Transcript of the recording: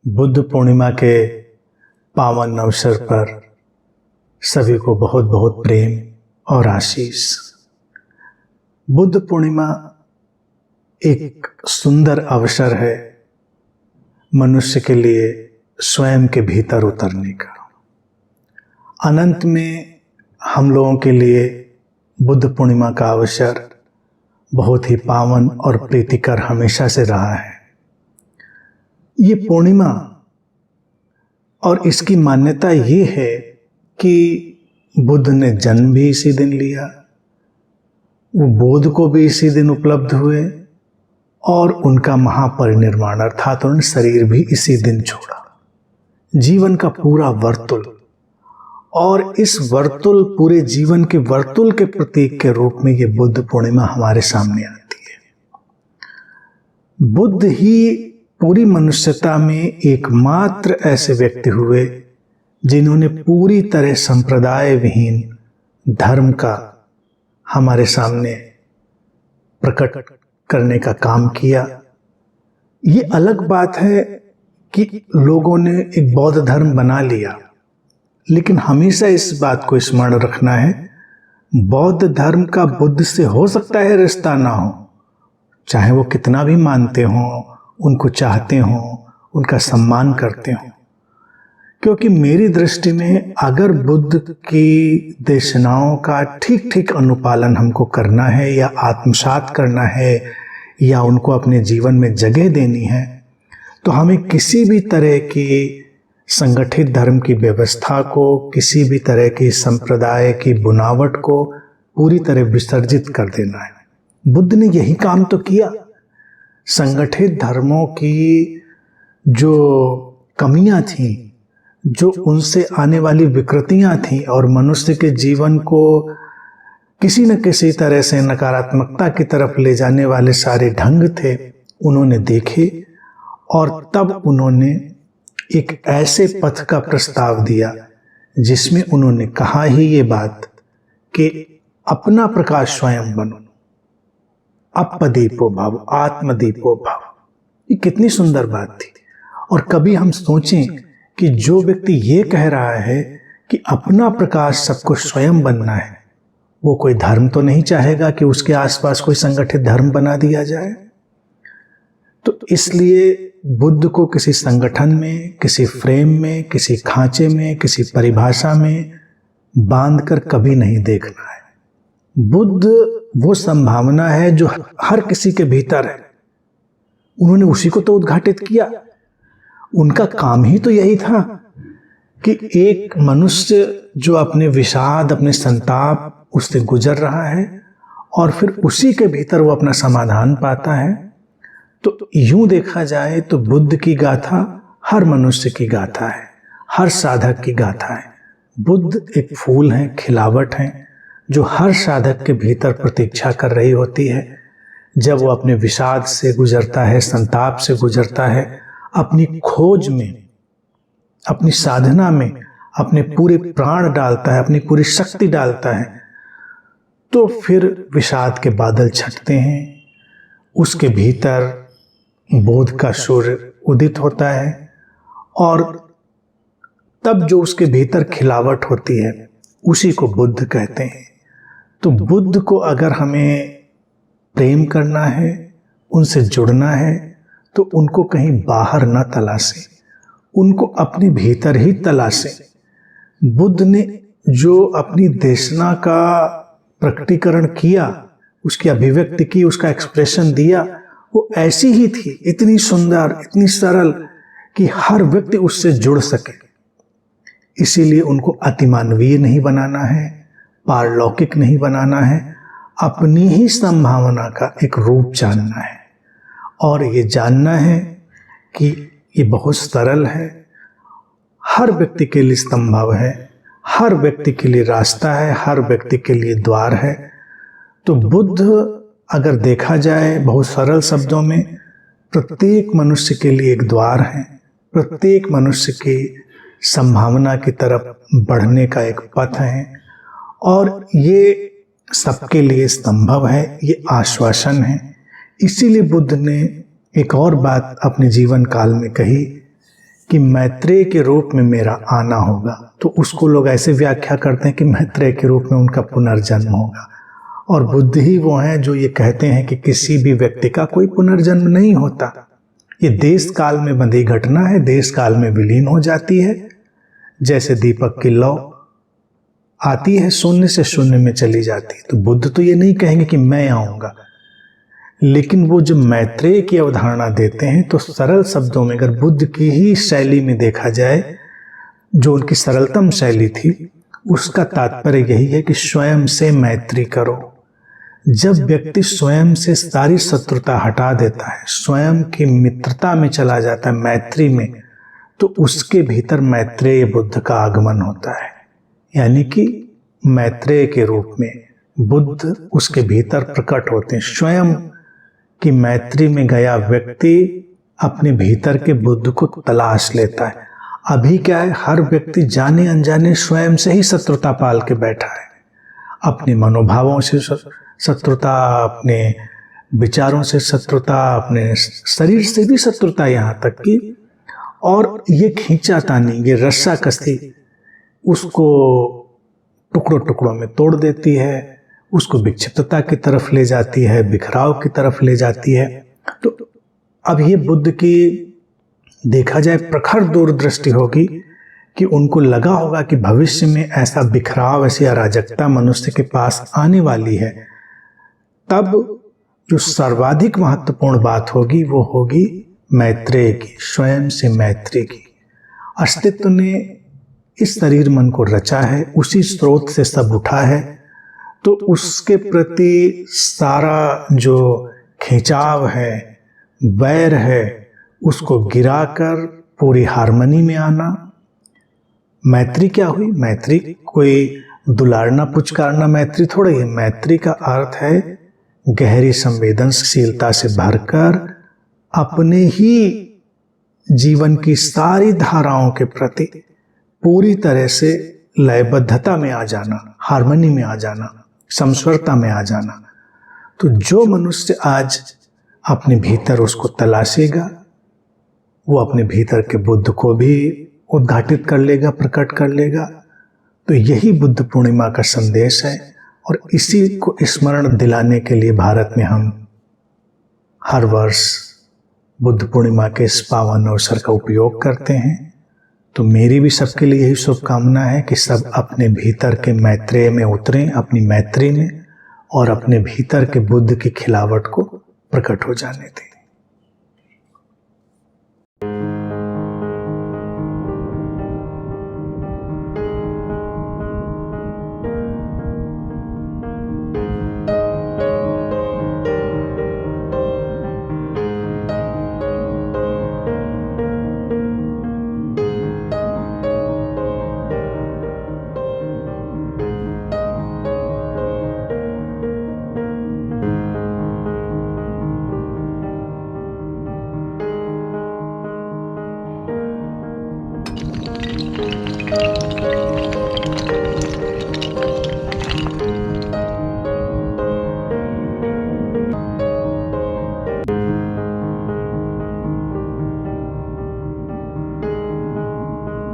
बुद्ध पूर्णिमा के पावन अवसर पर सभी को बहुत बहुत प्रेम और आशीष। बुद्ध पूर्णिमा एक सुंदर अवसर है मनुष्य के लिए स्वयं के भीतर उतरने का। अनंत में हम लोगों के लिए बुद्ध पूर्णिमा का अवसर बहुत ही पावन और प्रीतिकर हमेशा से रहा है। ये पूर्णिमा और इसकी मान्यता ये है कि बुद्ध ने जन्म भी इसी दिन लिया, वो बोध को भी इसी दिन उपलब्ध हुए और उनका महापरिनिर्वाण अर्थात उन्होंने शरीर भी इसी दिन छोड़ा। जीवन का पूरा वर्तुल, और इस वर्तुल पूरे जीवन के वर्तुल के प्रतीक के रूप में ये बुद्ध पूर्णिमा हमारे सामने आती है। बुद्ध ही पूरी मनुष्यता में एकमात्र ऐसे व्यक्ति हुए जिन्होंने पूरी तरह संप्रदाय विहीन धर्म का हमारे सामने प्रकट करने का काम किया। ये अलग बात है कि लोगों ने एक बौद्ध धर्म बना लिया, लेकिन हमेशा इस बात को स्मरण रखना है, बौद्ध धर्म का बुद्ध से हो सकता है रिश्ता ना हो, चाहे वो कितना भी मानते हों, उनको चाहते हों, उनका सम्मान करते हों। क्योंकि मेरी दृष्टि में अगर बुद्ध की देशनाओं का ठीक ठीक अनुपालन हमको करना है या आत्मसात करना है या उनको अपने जीवन में जगह देनी है, तो हमें किसी भी तरह की संगठित धर्म की व्यवस्था को, किसी भी तरह की संप्रदाय की बुनावट को पूरी तरह विसर्जित कर देना है। बुद्ध ने यही काम तो किया। संगठित धर्मों की जो कमियां थीं, जो उनसे आने वाली विकृतियां थीं और मनुष्य के जीवन को किसी न किसी तरह से नकारात्मकता की तरफ ले जाने वाले सारे ढंग थे, उन्होंने देखे और तब उन्होंने एक ऐसे पथ का प्रस्ताव दिया जिसमें उन्होंने कहा ही ये बात कि अपना प्रकाश स्वयं बनो, अपदीपो भव, आत्मदीपो भव। ये कितनी सुंदर बात थी। और कभी हम सोचें कि जो व्यक्ति ये कह रहा है कि अपना प्रकाश सबको स्वयं बनना है, वो कोई धर्म तो नहीं चाहेगा कि उसके आसपास कोई संगठित धर्म बना दिया जाए। तो इसलिए बुद्ध को किसी संगठन में, किसी फ्रेम में, किसी खांचे में, किसी परिभाषा में बांधकर कभी नहीं देखना है। बुद्ध वो संभावना है जो हर किसी के भीतर है, उन्होंने उसी को तो उद्घाटित किया। उनका काम ही तो यही था कि एक मनुष्य जो अपने विषाद, अपने संताप उससे गुजर रहा है और फिर उसी के भीतर वो अपना समाधान पाता है। तो यूं देखा जाए तो बुद्ध की गाथा हर मनुष्य की गाथा है, हर साधक की गाथा है। बुद्ध एक फूल है, खिलावट है, जो हर साधक के भीतर प्रतीक्षा कर रही होती है। जब वो अपने विषाद से गुजरता है, संताप से गुजरता है, अपनी खोज में, अपनी साधना में अपने पूरे प्राण डालता है, अपनी पूरी शक्ति डालता है, तो फिर विषाद के बादल छटते हैं, उसके भीतर बोध का सूर्य उदित होता है और तब जो उसके भीतर खिलावट होती है उसी को बुद्ध कहते हैं। तो बुद्ध को अगर हमें प्रेम करना है, उनसे जुड़ना है, तो उनको कहीं बाहर न तलाशें, उनको अपने भीतर ही तलाशें। बुद्ध ने जो अपनी देशना का प्रकटीकरण किया, उसकी अभिव्यक्ति की, उसका एक्सप्रेशन दिया, वो ऐसी ही थी, इतनी सुंदर, इतनी सरल कि हर व्यक्ति उससे जुड़ सके। इसीलिए उनको अतिमानवीय नहीं बनाना है, पारलौकिक नहीं बनाना है, अपनी ही संभावना का एक रूप जानना है और ये जानना है कि ये बहुत सरल है, हर व्यक्ति के लिए संभव है, हर व्यक्ति के लिए रास्ता है, हर व्यक्ति के लिए द्वार है। तो बुद्ध अगर देखा जाए बहुत सरल शब्दों में, प्रत्येक मनुष्य के लिए एक द्वार है, प्रत्येक मनुष्य की संभावना की तरफ बढ़ने का एक पथ है और ये सबके लिए संभव है, ये आश्वासन है। इसीलिए बुद्ध ने एक और बात अपने जीवन काल में कही कि मैत्रेय के रूप में मेरा आना होगा, तो उसको लोग ऐसे व्याख्या करते हैं कि मैत्रेय के रूप में उनका पुनर्जन्म होगा। और बुद्ध ही वो हैं जो ये कहते हैं कि किसी भी व्यक्ति का कोई पुनर्जन्म नहीं होता, ये देश काल में बंधी घटना है, देश काल में विलीन हो जाती है। जैसे दीपक की लौ आती है, शून्य से शून्य में चली जाती है। तो बुद्ध तो ये नहीं कहेंगे कि मैं आऊंगा, लेकिन वो जो मैत्रेय की अवधारणा देते हैं, तो सरल शब्दों में अगर बुद्ध की ही शैली में देखा जाए, जो उनकी सरलतम शैली थी, उसका तात्पर्य यही है कि स्वयं से मैत्री करो। जब व्यक्ति स्वयं से सारी शत्रुता हटा देता है, स्वयं की मित्रता में चला जाता है, मैत्री में, तो उसके भीतर मैत्रेय बुद्ध का आगमन होता है। यानी कि मैत्रेय के रूप में बुद्ध उसके भीतर प्रकट होते हैं। स्वयं की मैत्री में गया व्यक्ति अपने भीतर के बुद्ध को तलाश लेता है। अभी क्या है, हर व्यक्ति जाने अनजाने स्वयं से ही शत्रुता पाल के बैठा है, अपने मनोभावों से शत्रुता, अपने विचारों से शत्रुता, अपने शरीर से भी शत्रुता, यहाँ तक कि और ये खींचातानी, ये रस्साकसी उसको टुकड़ों टुकड़ों में तोड़ देती है, उसको विक्षिप्तता की तरफ ले जाती है, बिखराव की तरफ ले जाती है। तो अब ये बुद्ध की देखा जाए प्रखर दूरदृष्टि होगी कि उनको लगा होगा कि भविष्य में ऐसा बिखराव, ऐसी अराजकता मनुष्य के पास आने वाली है। तब जो सर्वाधिक महत्वपूर्ण बात होगी वो होगी मैत्रेय की, स्वयं से मैत्री की। अस्तित्व ने इस शरीर मन को रचा है, उसी स्रोत से सब उठा है, तो उसके प्रति सारा जो खिंचाव है, वैर है, उसको गिराकर पूरी हार्मनी में आना। मैत्री क्या हुई? मैत्री कोई दुलारना पुचकारना मैत्री थोड़ी है। मैत्री का अर्थ है गहरी संवेदनशीलता से भरकर अपने ही जीवन की सारी धाराओं के प्रति पूरी तरह से लयबद्धता में आ जाना, हार्मनी में आ जाना, समस्वरता में आ जाना। तो जो मनुष्य आज अपने भीतर उसको तलाशेगा, वो अपने भीतर के बुद्ध को भी उद्घाटित कर लेगा, प्रकट कर लेगा। तो यही बुद्ध पूर्णिमा का संदेश है, और इसी को स्मरण दिलाने के लिए भारत में हम हर वर्ष बुद्ध पूर्णिमा के इस पावन अवसर का उपयोग करते हैं। तो मेरी भी सबके लिए यही शुभकामना है कि सब अपने भीतर के मैत्रेय में उतरें, अपनी मैत्री में, और अपने भीतर के बुद्ध की खिलावट को प्रकट हो जाने दें।